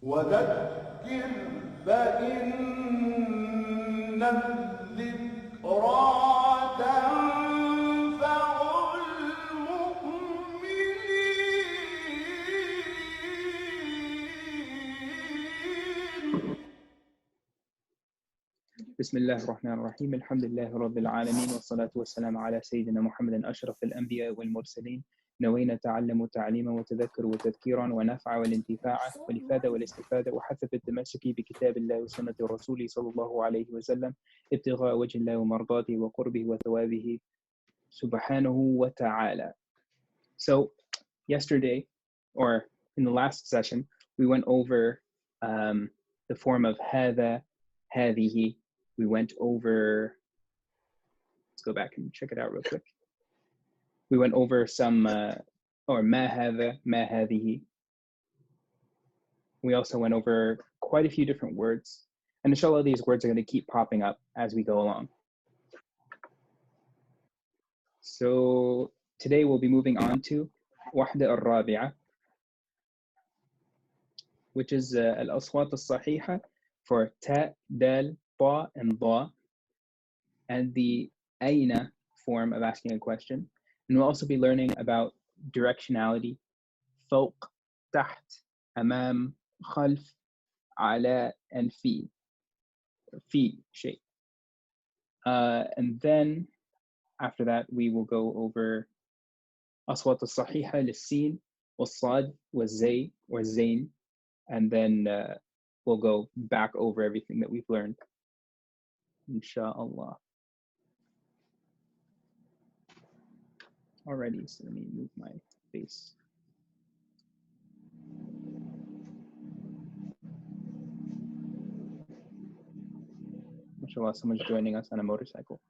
وذكر فإن الذكرى تنفع المؤمنين. بسم الله الرحمن الرحيم الحمد لله رب العالمين والصلاة والسلام على سيدنا محمد أشرف الأنبياء والمرسلين نوينا تعلم تعليما وتذكر وتذكيرا ونفع والانتفاع والإفادة والاستفادة وحث التمسك بكتاب الله وسنة الرسول صلى الله عليه وسلم ابتغاء وجه الله ومرضاته وقربه وثوابه سبحانه وتعالى. So yesterday, or in the last session, we went over the form of هذا, هذه. We went over, let's go back and check it out real quick. We went over some, or ما هذا, ما هذه. We also went over quite a few different words. And inshallah, these words are going to keep popping up as we go along. So today we'll be moving on to وحدة الرابعة, which is الأصوات الصحيحة for ta, dal, ba, and ba, and the أين form of asking a question. And we'll also be learning about directionality, فوق, تحت, أمام, خلف, على, and في شيء. And then after that, we will go over أصوات الصحيحة للسين, والصاد, والزي, or zain, and then we'll go back over everything that we've learned, inshallah. Alrighty, so let me move my face. MashaAllah, someone's joining us on a motorcycle.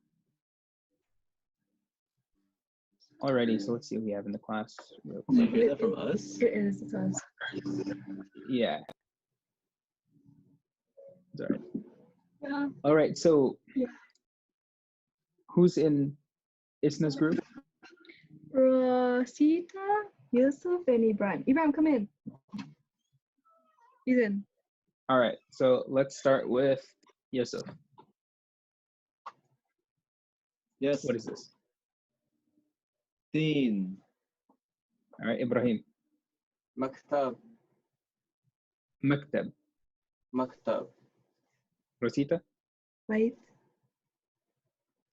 Alrighty, so let's see what we have in the class. Did you hear that from us? It is us. Yeah. Sorry. Yeah. All right, so Yeah. who's in Isna's group? Rosita, Yusuf, and Ibrahim. Ibrahim, come in. He's in. All right, so let's start with Yusuf. Yes. What is this? Teen. All right, Ibrahim. Maktab. Maktab. Maktab. Rosita. Right.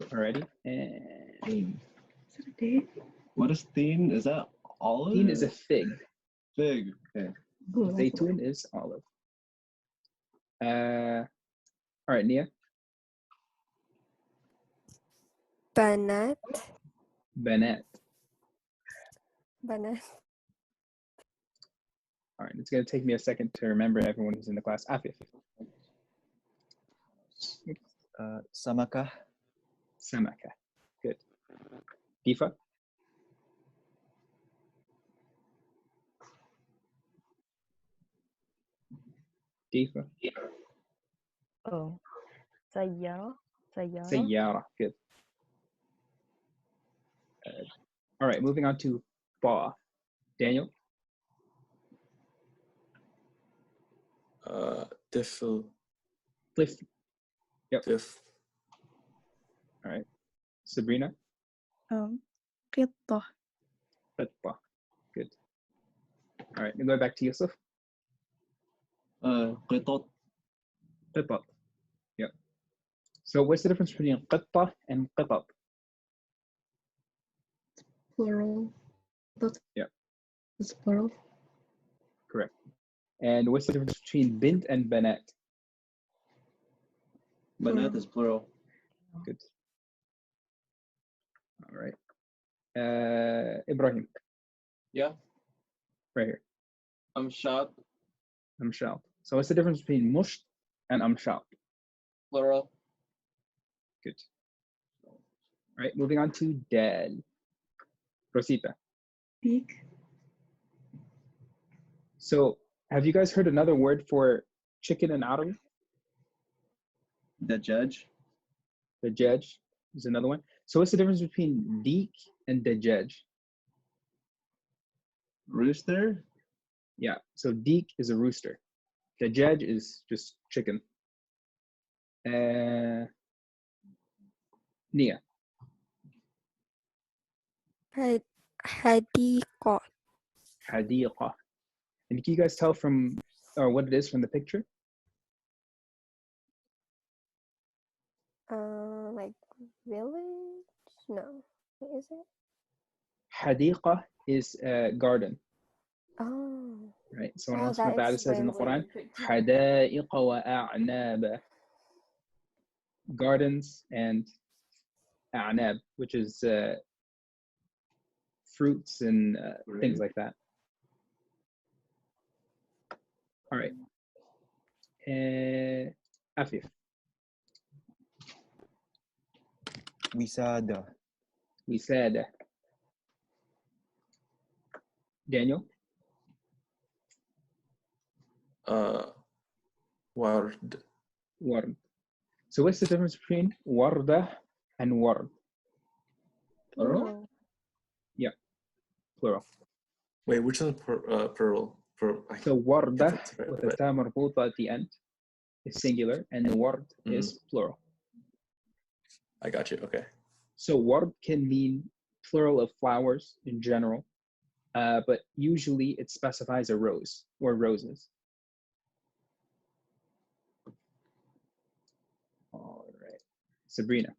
Alrighty. And Is it a date? What is teen? Is that olive? teen is a fig. Fig. Okay. Oh, that's Zaytun is olive. All right, Nia. بنات Banat. بنات All right, it's going to take me a second to remember everyone who's in the class. Afif. Samaka. Samaka. Good. Difa. Difa. oh سيارة Sayyara. Good. All right, moving on to ba. Daniel. طفل. Cliff. Yep. طفل. All right. Sabrina. قطة Qatba. Good. All right, now go back to Yusuf. قطط. Qitat. Yep. So what's the difference between qatta and qitat? plural. That's Yeah. It's plural. Correct. And what's the difference between bint and banat? Banat is plural. Good. All right. Ibrahim, Yeah. right here. Amshat. Amshal. So what's the difference between musht and amshal? Plural. Good. All right, moving on to dal. Rosita. Beak. So have you guys heard another word for chicken in Arabic? The judge. The judge is another one. So what's the difference between deek and the judge? Rooster. Yeah, so deek is a rooster. Dajjaj is just chicken. Nia. حديقة. Hadiqa. And can you guys tell from what it is from the picture? Like village? No. What is it? Hadiqa is a garden, Oh. right? So when Oh, Allah that subhanahu wa ta'ala says in the explains Quran, it. Hadaiqa wa a'naba. Gardens and a'nab, which is fruits and things like that. All right. Afif. Wisada. We said Daniel. Ward. Ward. So what's the difference between warda and ward? Plural? Yeah, plural. Wait, which one's plural? So warda That's right, with a but- ta marbuta at the end is singular, and the ward is plural. I got you. Okay. So ward can mean plural of flowers in general, but usually it specifies a rose or roses. All right. Sabrina.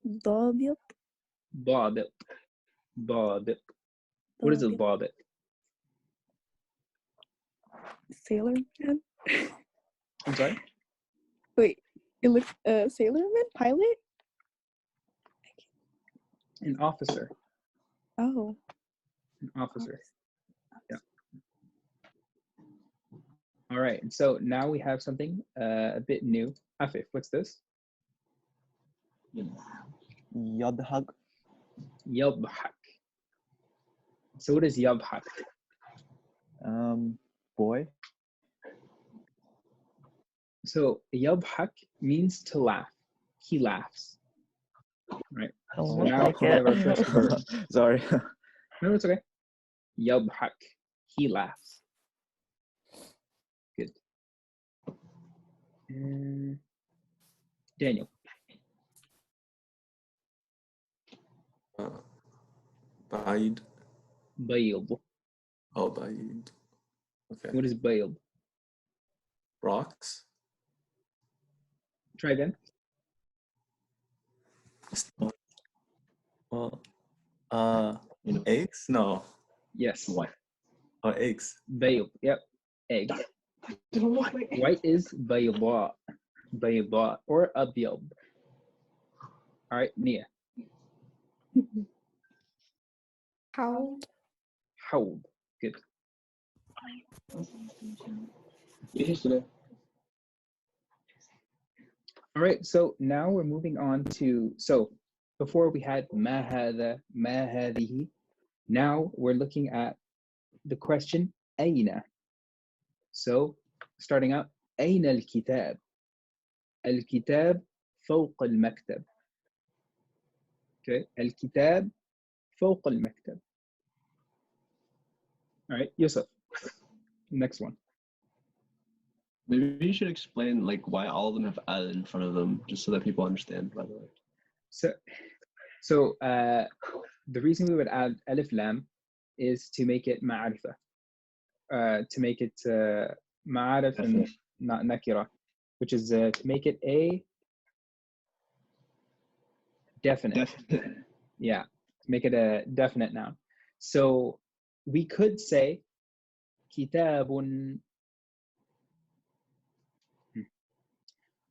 ضابط. Dabit. Dabit. What is a dabit? Sailor man. I'm sorry? Wait, it looks sailor man pilot. An officer. Oh. An officer. Yeah. All right. And so now we have something a bit new. Afif, what's this? Yadhak. Yadhak. So what is yadhak? Boy. So yadhak means to laugh. He laughs. Right. Don't So look now like we have our it. first verb. Sorry. No, it's okay. Yadhak. He laughs. Good. Daniel. Baid. Bayd. Oh, Baid. Okay. What is bayd? Rocks. Try again. Well, eggs? No. Yes. What? Oh, eggs. Bayd. Yep. Egg. White is bayda. Bayda or abyad. All right, Nia. How? Hawd. Good. All right, so now we're moving on to, so before we had ma hadha, ma hadhihi. Now we're looking at the question أين. So starting out, أين الكتاب? الكتاب فوق المكتب. Okay, الكتاب فوق المكتب. All right, Yusuf. Next one. Maybe you should explain like why all of them have al in front of them, just so that people understand, by the way. So the reason we would add alif lam is to make it ma'arifa, to make it ma'arif and not nakira, which is to make it a definite. Yeah, make it a definite noun. So we could say kitabun.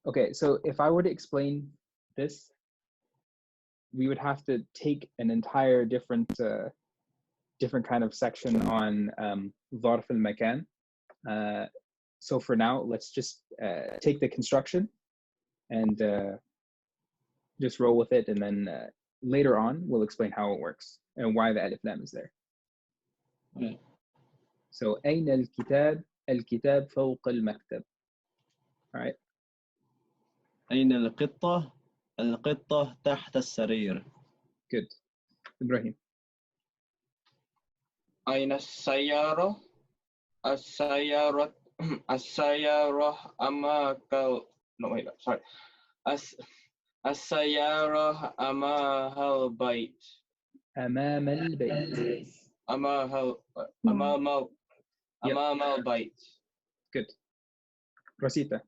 Okay, so if I were to explain this, we would have to take an entire different kind of section on ظرف المكان. So for now, let's just take the construction and just roll with it, and then later on we'll explain how it works and why the alif lam is there. Okay. So أين الكتاب؟ الكتاب فوق المكتب. All right. أين القطة؟ القطة تحت السرير. Good. Ibrahim. أين السيارة؟ السيارة السيارة أمامك no wait sorry الس- السيارة أمام البيت أمام البيت. أمام أمام Yep. أمام البيت. Good. Rosita.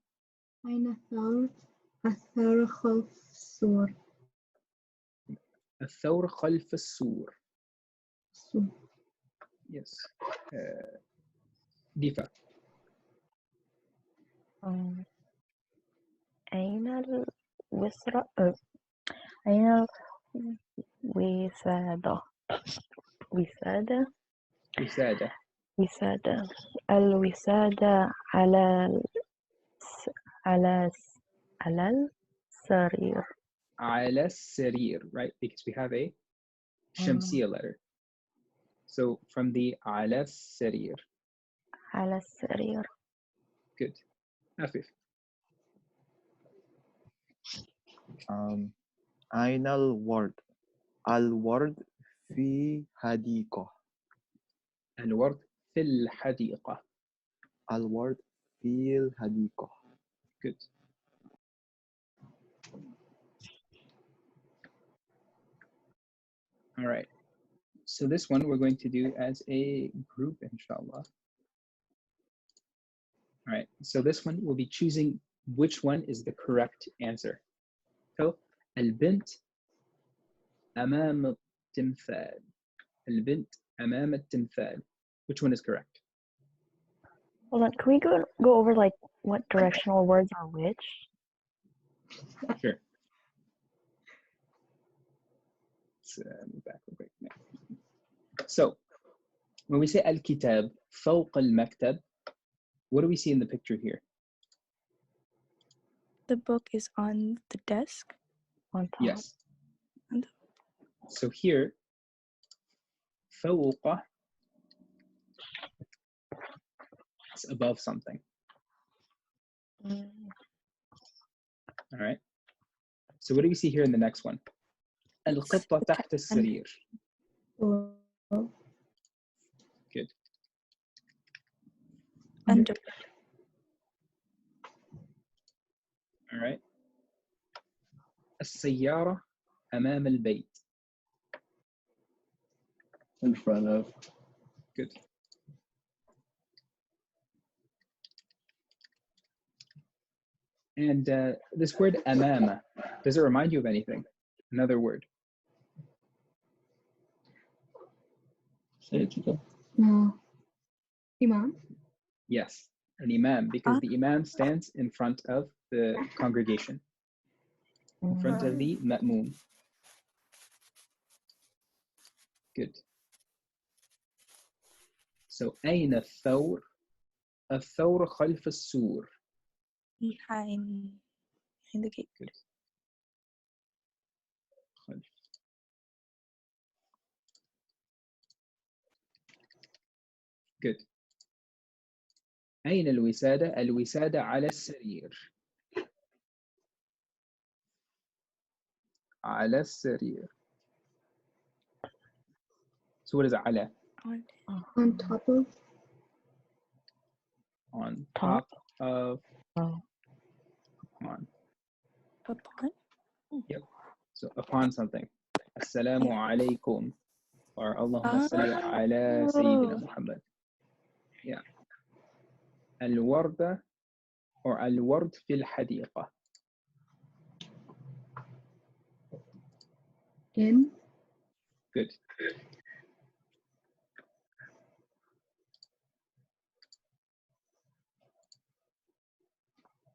أين الثور؟ الثور خلف السور. الثور خلف السور. السور. Yes. ديفا. أين الوسرة أين الوسادة وسادة وسادة. وسادة الوسادة على السرير. على السرير, right? Because we have a شمسية letter. So from the على السرير. على السرير. Good. عفيف. أين الورد؟ الورد في حديقة. الورد في الحديقة. الورد في الحديقة. Good. All right. So this one we're going to do as a group, inshallah. All right. So this one we'll be choosing which one is the correct answer. So البنت أمام التمثال. البنت أمام التمثال. Which one is correct? Hold on, can we go over like what directional words are which? Sure. Let's move back real quick. So when we say Al-Kitab فوق المكتب, what do we see in the picture here? The book is on the desk. On top. Yes. So here, فوق is above something. All right. So what do we see here in the next one? القطة تحت السرير. Good. Under. All right. السيارة أمام البيت. In front of. Good. And this word أمام, does it remind you of anything? Another word. Say it again. No. Imam. Yes, an imam, because the imam stands in front of the congregation, in front of the ma'moom. Good. So أين الثور؟ الثور خلف السور. Behind the gate. Good. خلف. Good. أين الوسادة؟ الوسادة على السرير. على السرير. So what is على? On top of. On top of. Upon. Upon? Yep. So upon something. Assalamu alaikum. Or Allahumma salli ala Sayyidina Muhammad. Yeah. الوردة or الورد في الحديقة. In. Good.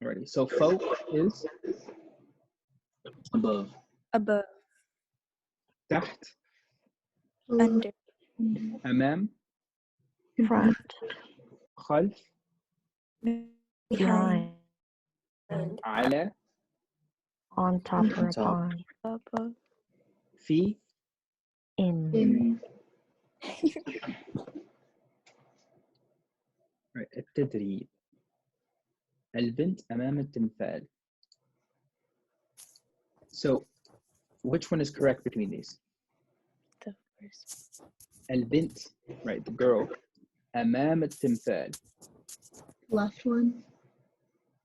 Alrighty. So فوق is Above. Above. تحت. Under. أمام. Front. خلف. Behind. على. On top or upon. Above. في. In. Right. التدريب. البنت أمام التمثال. So, which one is correct between these? The first. البنت, right, the girl, أمام التمثال. Left one.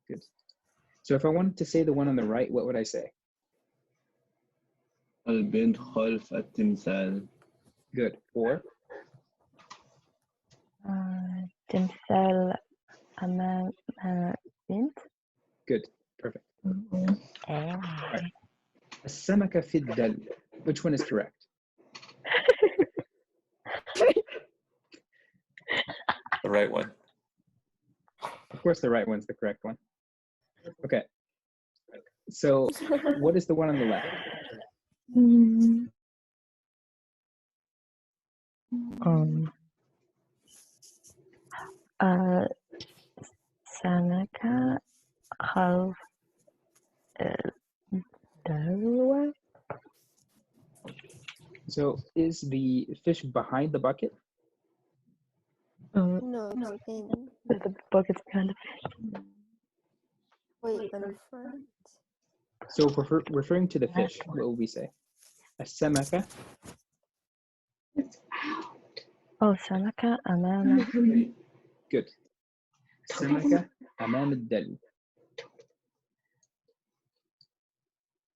Good. So if I wanted to say the one on the right, what would I say? البنت خلف التمثال. Good. Or? تمثال أمام بنت. Good. Perfect. Mm-hmm. All right. السمكة في الدلو. Which one is correct? The right one. Of course, the right one's the correct one. Okay. So what is the one on the left? سمكة خلف الدلو. So is the fish behind the bucket? No, it's in. The bucket's kind of Wait, in front. So referring to the fish, what will we say? السمكة. سمكة أمام. Good. السمكة أمام الدلو.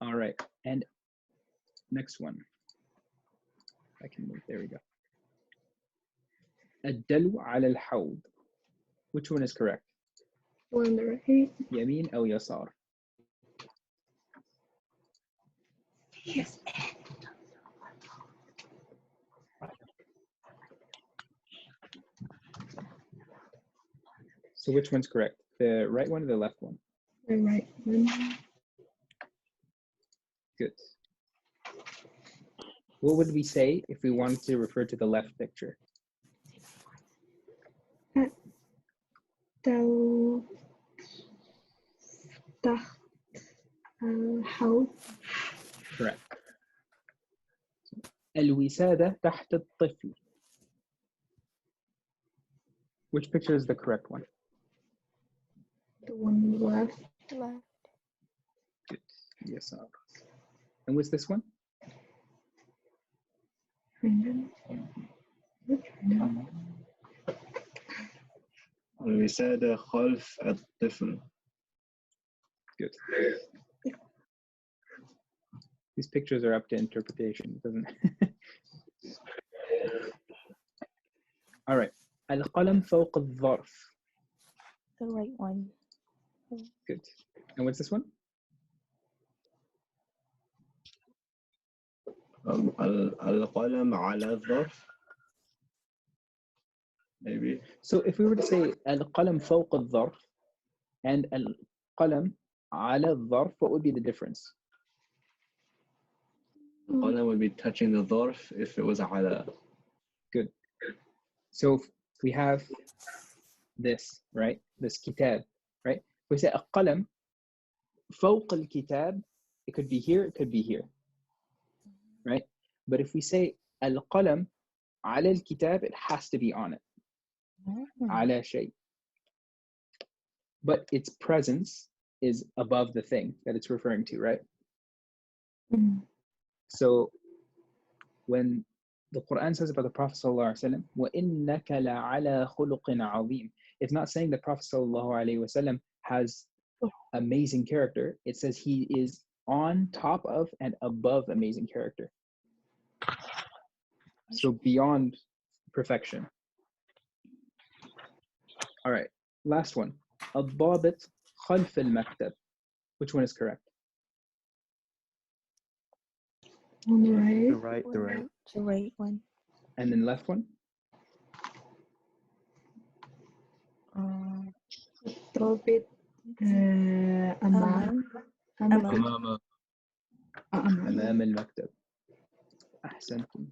All right. And next one. I can move. There we go. الدلو على الحوض. Which one is correct? One on the right. يمين أو يسار? Yes. So which one's correct? The right one or the left one? The right one. Good. What would we say if we wanted to refer to the left picture? تحت الحوض. Correct. الوسادة تحت الطفل. Which picture is the correct one? The one left. Left. Good. Yes. And what's this one? الوسادة خلف الطفل. Good. These pictures are up to interpretation, doesn't it? All right. القلم فوق الظرف. The right one. Good. And what's this one? القلم على الظرف. Maybe. So if we were to say القلم فوق الظرف and القلم على الظرف, what would be the difference? القلم would be touching the ظرف if it was على. Good. So we have this, right? This kitab, right? If we say القلم فوق الكتاب, it could be here, it could be here, right? But if we say القلم على الكتاب, it has to be on it. على شيء. But its presence is above the thing that it's referring to, right? So when the Quran says about the Prophet ﷺ, وَإِنَّكَ لَعَلَى خُلُقٍ عَظِيمٍ, it's not saying the Prophet ﷺ has amazing character. It says he is on top of and above amazing character. So beyond perfection. All right, last one. الضابط خلف المكتب. Which one is correct? On the right. The right, the right. The right one. And then left one? الضابط أمام أمام. أمام المكتب. أحسنتم.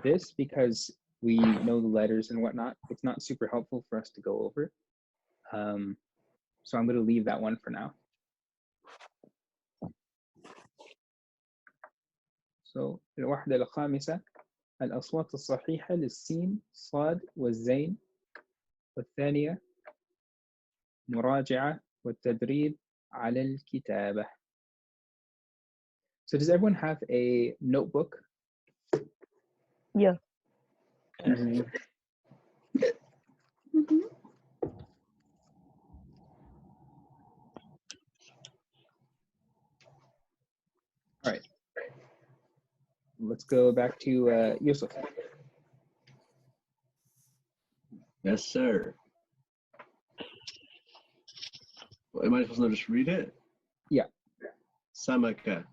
This, because we know the letters and whatnot, it's not super helpful for us to go over. So I'm going to leave that one for now. So الوحدة الخامسة الأصوات الصحيحة للسين صاد والزين، والثانية مراجعة والتدريب على الكتابة. So does everyone have a notebook? Yeah. Mhm. All right. Let's go back to Yusuf. Yes, sir. Well, am I supposed to just read it? Yeah. Samaka.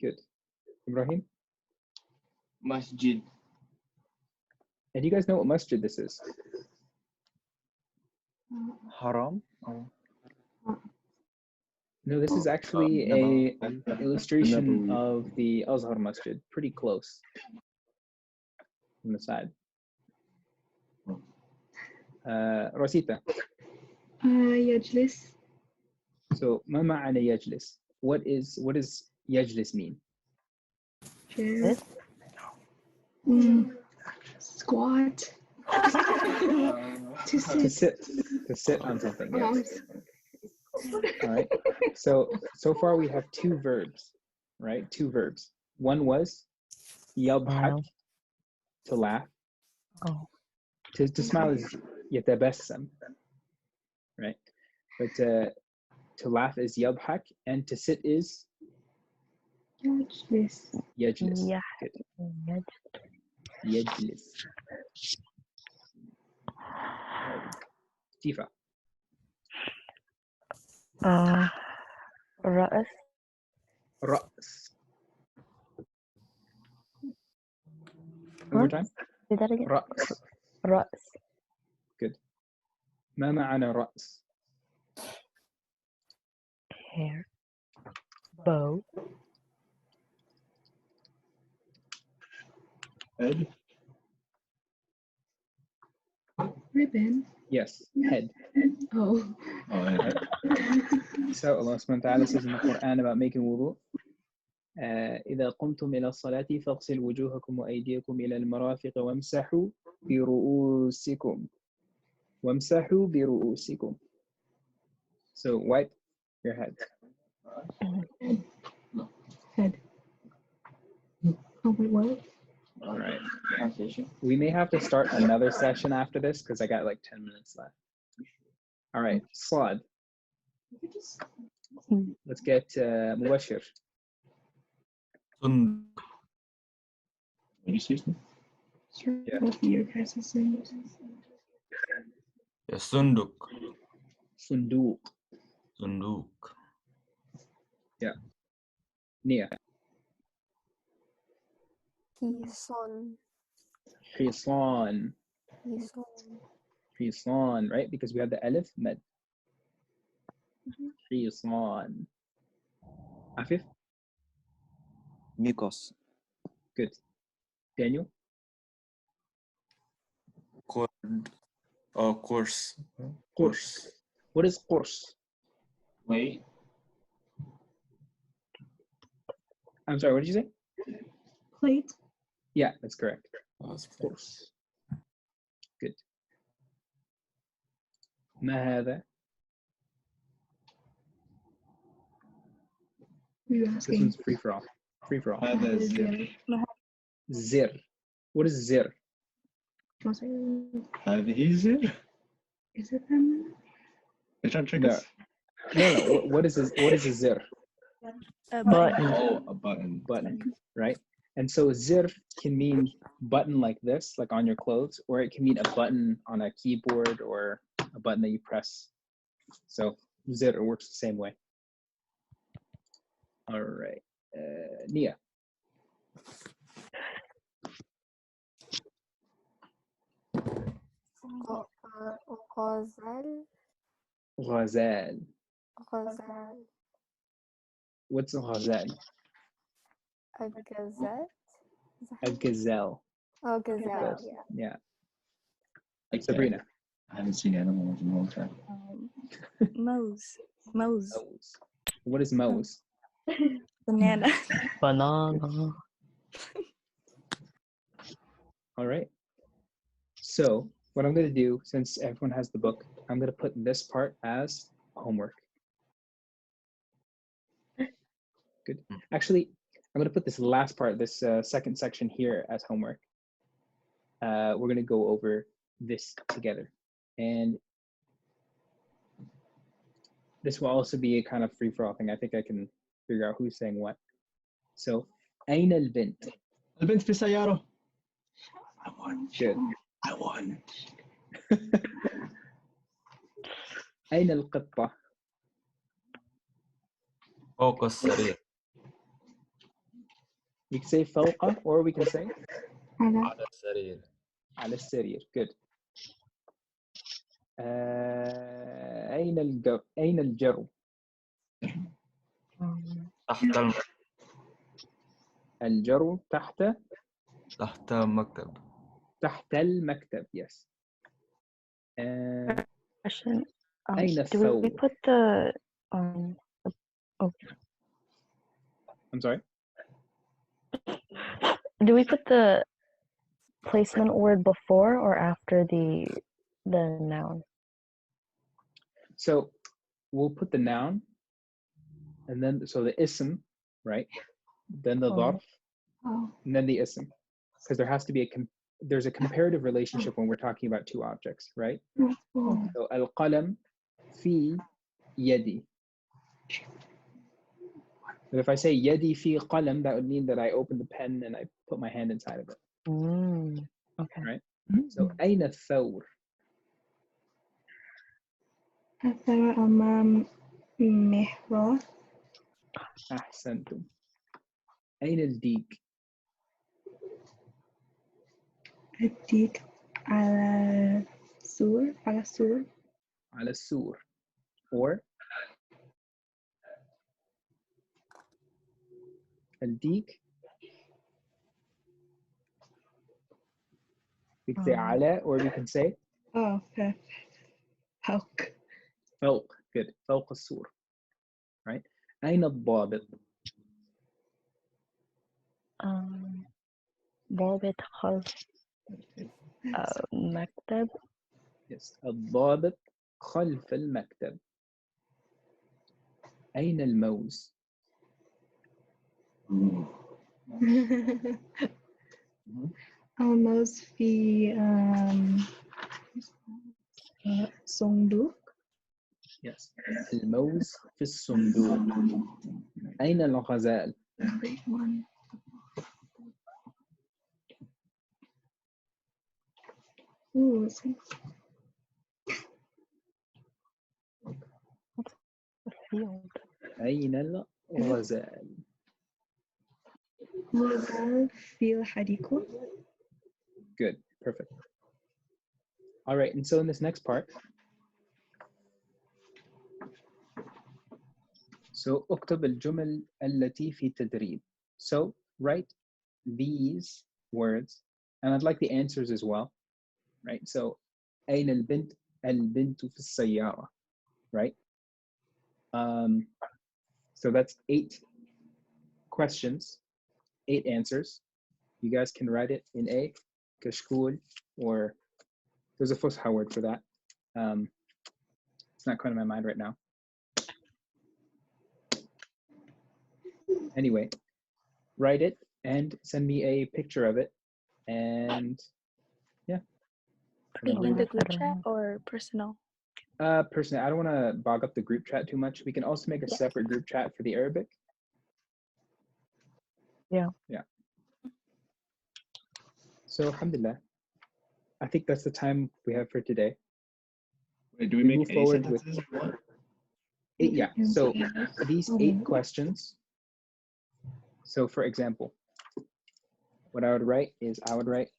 Good. Ibrahim? Masjid. And you guys know what masjid this is? Haram. Oh. No, this is actually a illustration of the Azhar Masjid. Pretty close on the side. Rosita. يجلس. So, ما معنى يجلس? What does يجلس mean? Chair. Squat. To sit. To sit on something. Yes. All right. So far we have two verbs, right? Two verbs. One was يضحك, to laugh. Oh. To smile is يتبسم, right? But to laugh is يضحك, and to sit is يجلس. يجلس. Yeah. Good. يجلس. Tifa. رأس. رأس. One more time. Say that again. رأس. رأس. Good. ما معنى رأس? Hair. Bow. Head. Ribbon. Yes, head. Oh. Oh, head. So Allah subhanahu wa ta'ala says in the Quran about making wudu. إذا قمتم إلى الصلاة فاغسلوا وجوهكم وأيديكم إلى المرافق وامسحوا برؤوسكم. وامسحوا برؤوسكم. So wipe your head. Head. Oh, wait, what? All right. We may have to start another session after this because I got like 10 minutes left. All right. Slad. Let's get Mubashir. Sunduk. Did you see something? Yeah. Both of you guys are saying. Yeah, Sunduk. Sunduk. Sunduk. Yeah. Nia. Hison. Hisan. Hison. Hisan, right? Because we have the alif med. Hisan. Afif? Mikos. Good. Daniel? Course. Course. What is course? Wait. I'm sorry, what did you say? Plate. Yeah, that's correct. That's Course. Good. ما هذا? You This asking? one's free for all. Free for all. هذا زر. Zir. What is zir? هذه زر. Is it them? You're trying to trick No. us? No. What is a zir? Button. Oh, a button. Button, right? And so zir can mean button like this, like on your clothes, or it can mean a button on a keyboard or a button that you press. So zir works the same way. All right. Nia. غزال. Ghazal. غزال. What's a ghazal? الغزال. A gazelle. Oh, gazelle. Yes. Yeah. Yeah. Like Sabrina. I haven't seen animals in a long time. Mouse. Mouse. Mouse. What is mouse? Banana. Banana. All right. So what I'm going to do, since everyone has the book, I'm going to put this part as homework. good. Actually, I'm going to put this last part, this second section here as homework. We're going to go over this together. And this will also be a kind of free-for-all thing. I think I can figure out who's saying what. So, أين البنت? البنت في السيارة. I won. Good. I won. أين القطة? فوق السرير. We can say فوق, or we can say على على السرير. على السرير. Good. أين الجرو؟ تحت الجرو تحت تحت مكتب. تحت المكتب. Yes. Question. أين Do we الثوب؟ put the oh, I'm sorry. do we put the placement word before or after the noun? So we'll put the noun, and then so the ism, right? Then the dharf, oh, and then the ism, because there has to be there's a comparative relationship when we're talking about two objects, right? oh. So al-qalam fi yadi. But if I say yadi fi qalam, that would mean that I open the pen and I put my hand inside of it, Okay. right? So أين الثور? أثر أمام محور. أحسنتم. أين الديك؟ الديك على السور. على السور. Or الديك. We can say على, or we can say Oh, فوق. فوق. Good. فوق السور. Right? أين الضابط? ضابط خلف مكتب. Yes. الضابط خلف المكتب. أين الموز؟ الموز في صندوق. Yes. الموز في الصندوق. أين الغزال؟ Ooh, Field. أين الغزال؟ غزال في الحديقة. Good. Perfect. All right. And so in this next part, so اكتب الجمل التي في تدريب. So write these words, and I'd like the answers as well, right? So أين البنت؟ البنت في السيارة, right? So that's 8 questions, 8 answers. You guys can write it in A, كشكول, or there's a Fusha word for that. It's not quite in my mind right now. Anyway, write it and send me a picture of it, and yeah. In the group chat or personal? Personally, I don't want to bog up the group chat too much. We can also make a separate group chat for the Arabic. Yeah. Yeah. So, alhamdulillah, I think that's the time we have for today. Wait, do we We make move A forward sentences or what? 8, yeah. So these 8 questions. So for example, what I would write is I would write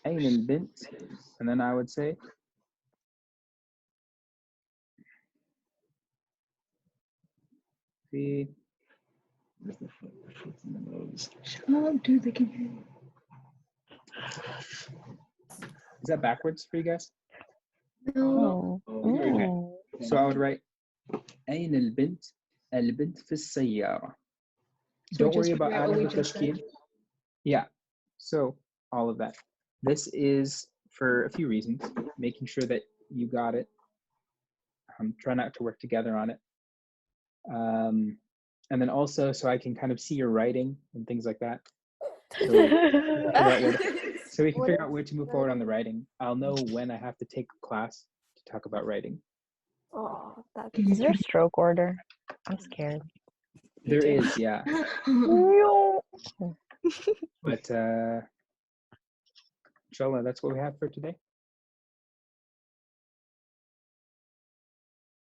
أين البنت, and then I would say في. Where's the foot? The foot's in the nose. Shut up, dude, they can hear you. Is that backwards for you guys? Oh. Okay. So I would write أين البنت؟ البنت في السيارة. So Don't just worry about figure out adding what the we just said. tashkil. Yeah. So all of that. This is for a few reasons, making sure that you got it. Try not to work together on it. And then also so I can kind of see your writing and things like that. So we can figure out where to move forward on the writing. I'll know when I have to take a class to talk about writing. Oh, that's Is there a stroke order? I'm scared. There is, yeah. No. But inshallah, that's what we have for today.